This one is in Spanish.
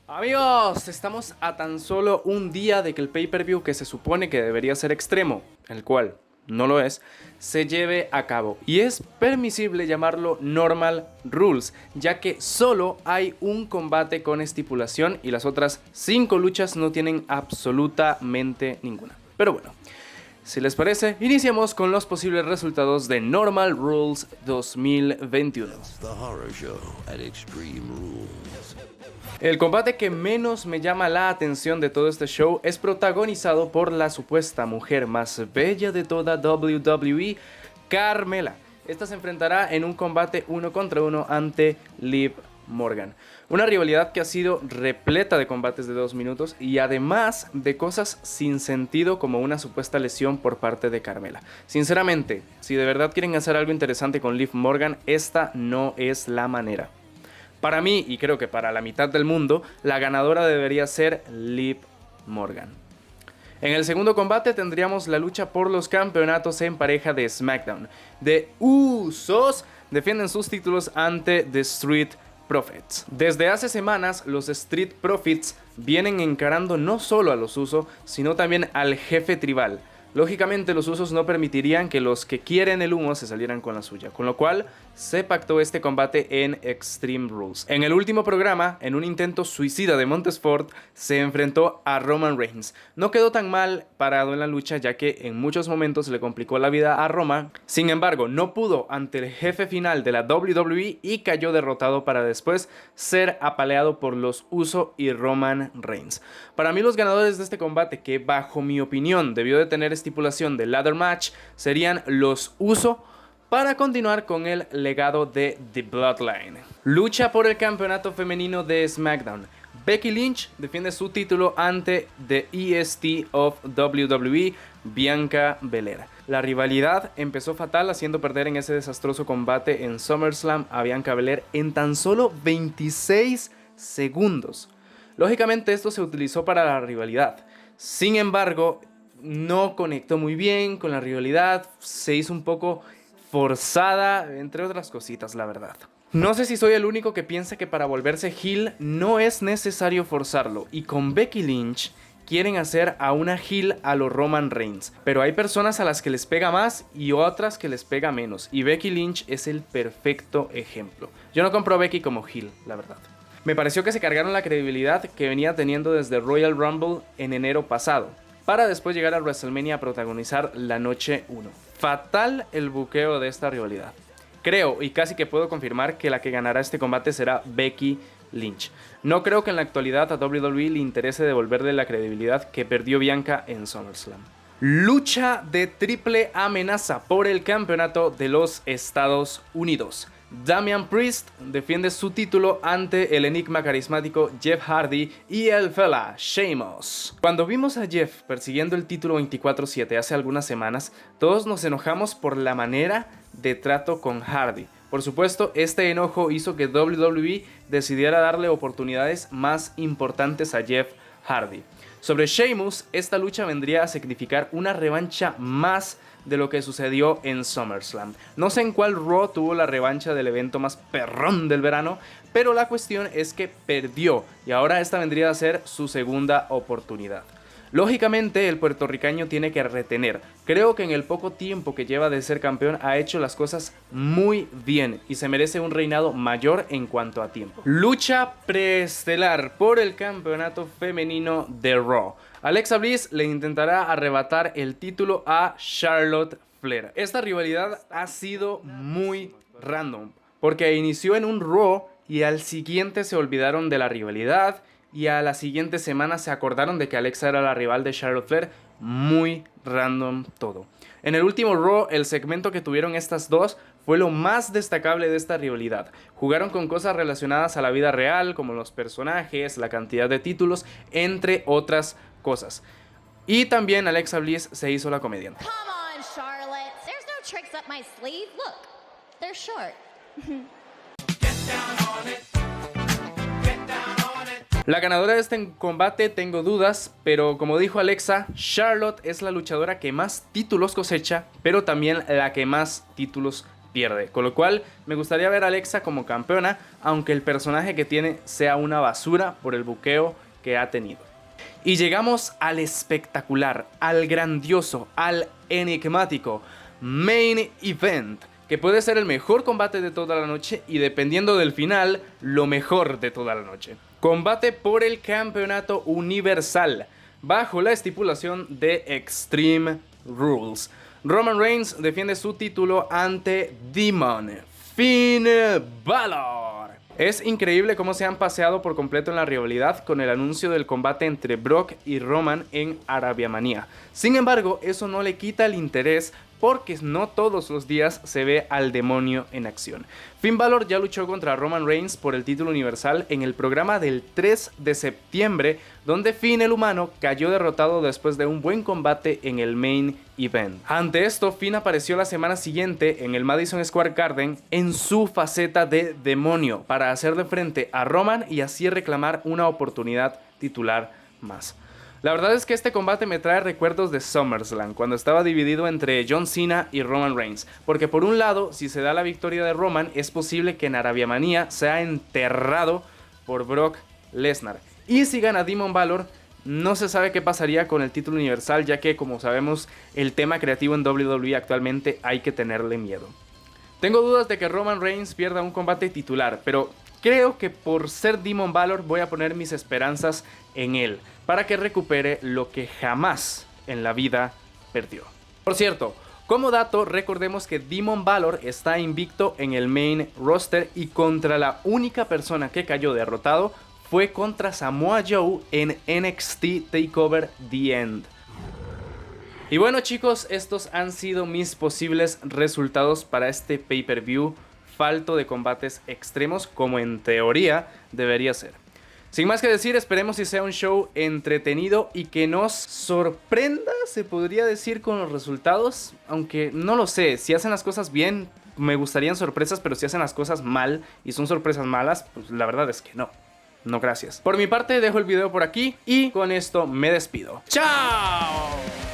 Amigos, estamos a tan solo un día de que el pay-per-view que se supone que debería ser extremo, el cual no lo es, se lleve a cabo. Y es permisible llamarlo Normal Rules, ya que solo hay un combate con estipulación y las otras 5 luchas no tienen absolutamente ninguna. Pero bueno, si les parece, iniciamos con los posibles resultados de Normal Rules 2021. El combate que menos me llama la atención de todo este show es protagonizado por la supuesta mujer más bella de toda WWE, Carmella. Esta se enfrentará en un combate 1 contra 1 ante Liv Morgan. Una rivalidad que ha sido repleta de combates de 2 minutos y además de cosas sin sentido como una supuesta lesión por parte de Carmella. Sinceramente, si de verdad quieren hacer algo interesante con Liv Morgan, esta no es la manera. Para mí, y creo que para la mitad del mundo, la ganadora debería ser Liv Morgan. En el segundo combate tendríamos la lucha por los campeonatos en pareja de SmackDown. The Usos defienden sus títulos ante The Street Profits. Desde hace semanas, los Street Profits vienen encarando no solo a los Usos, sino también al jefe tribal. Lógicamente los Usos no permitirían que los que quieren el humo se salieran con la suya, con lo cual se pactó este combate en Extreme Rules. En el último programa, en un intento suicida de Montesfort, se enfrentó a Roman Reigns. No quedó tan mal parado en la lucha, ya que en muchos momentos le complicó la vida a Roman. Sin embargo, no pudo ante el jefe final de la WWE y cayó derrotado para después ser apaleado por los Usos y Roman Reigns. Para mí los ganadores de este combate, que bajo mi opinión debió de tener estipulación de ladder match, serían los Usos, para continuar con el legado de The Bloodline. Lucha por el campeonato femenino de SmackDown. Becky Lynch defiende su título ante The EST of WWE, Bianca Belair. La rivalidad empezó fatal, haciendo perder en ese desastroso combate en SummerSlam a Bianca Belair en tan solo 26 segundos. Lógicamente esto se utilizó para la rivalidad. Sin embargo, no conectó muy bien con la rivalidad, se hizo un poco forzada, entre otras cositas, la verdad. No sé si soy el único que piensa que para volverse heel no es necesario forzarlo, y con Becky Lynch quieren hacer a una heel a lo Roman Reigns, pero hay personas a las que les pega más y otras que les pega menos, y Becky Lynch es el perfecto ejemplo. Yo no compro a Becky como heel, la verdad. Me pareció que se cargaron la credibilidad que venía teniendo desde Royal Rumble en enero pasado, para después llegar a WrestleMania a protagonizar la noche 1. Fatal el buqueo de esta rivalidad. Creo y casi que puedo confirmar que la que ganará este combate será Becky Lynch. No creo que en la actualidad a WWE le interese devolverle la credibilidad que perdió Bianca en SummerSlam. Lucha de triple amenaza por el campeonato de los Estados Unidos. Damian Priest defiende su título ante el enigma carismático Jeff Hardy y el fella Sheamus. Cuando vimos a Jeff persiguiendo el título 24/7 hace algunas semanas, todos nos enojamos por la manera de trato con Hardy. Por supuesto, este enojo hizo que WWE decidiera darle oportunidades más importantes a Jeff Hardy. Sobre Sheamus, esta lucha vendría a significar una revancha más de lo que sucedió en SummerSlam. No sé en cuál Raw tuvo la revancha del evento más perrón del verano, pero la cuestión es que perdió y ahora esta vendría a ser su segunda oportunidad. Lógicamente el puertorriqueño tiene que retener. Creo que en el poco tiempo que lleva de ser campeón ha hecho las cosas muy bien y se merece un reinado mayor en cuanto a tiempo. Lucha preestelar por el campeonato femenino de Raw. Alexa Bliss le intentará arrebatar el título a Charlotte Flair. Esta rivalidad ha sido muy random, porque inició en un Raw y al siguiente se olvidaron de la rivalidad y a la siguiente semana se acordaron de que Alexa era la rival de Charlotte Flair. Muy random todo. En el último Raw, el segmento que tuvieron estas dos fue lo más destacable de esta rivalidad. Jugaron con cosas relacionadas a la vida real, como los personajes, la cantidad de títulos, entre otras cosas. Y también Alexa Bliss se hizo la comediante. Come on, Charlotte. There's no tricks up my sleeve. Look, they're short. La ganadora de este combate tengo dudas, pero como dijo Alexa, Charlotte es la luchadora que más títulos cosecha, pero también la que más títulos pierde. Con lo cual me gustaría ver a Alexa como campeona, aunque el personaje que tiene sea una basura por el buqueo que ha tenido. Y llegamos al espectacular, al grandioso, al enigmático Main Event, que puede ser el mejor combate de toda la noche y, dependiendo del final, lo mejor de toda la noche. Combate por el campeonato universal, bajo la estipulación de Extreme Rules. Roman Reigns defiende su título ante Demon Finn Balor. Es increíble cómo se han paseado por completo en la rivalidad con el anuncio del combate entre Brock y Roman en Arabiamania. Sin embargo, eso no le quita el interés, porque no todos los días se ve al demonio en acción. Finn Balor ya luchó contra Roman Reigns por el título universal en el programa del 3 de septiembre, donde Finn el humano cayó derrotado después de un buen combate en el Main Event. Ante esto, Finn apareció la semana siguiente en el Madison Square Garden en su faceta de demonio para hacerle frente a Roman y así reclamar una oportunidad titular más. La verdad es que este combate me trae recuerdos de SummerSlam, cuando estaba dividido entre John Cena y Roman Reigns, porque por un lado, si se da la victoria de Roman, es posible que en Arabiamania sea enterrado por Brock Lesnar, y si gana Demon Balor, no se sabe qué pasaría con el título universal, ya que, como sabemos, el tema creativo en WWE actualmente hay que tenerle miedo. Tengo dudas de que Roman Reigns pierda un combate titular, pero creo que por ser Demon Balor voy a poner mis esperanzas en él, para que recupere lo que jamás en la vida perdió. Por cierto, como dato, recordemos que Demon Balor está invicto en el main roster y contra la única persona que cayó derrotado fue contra Samoa Joe en NXT TakeOver The End. Y bueno, chicos, estos han sido mis posibles resultados para este pay-per-view falto de combates extremos, como en teoría debería ser. Sin más que decir, esperemos si sea un show entretenido y que nos sorprenda, se podría decir, con los resultados. Aunque no lo sé, si hacen las cosas bien, me gustarían sorpresas, pero si hacen las cosas mal y son sorpresas malas, pues la verdad es que no. No, gracias. Por mi parte, dejo el video por aquí y con esto me despido. ¡Chao!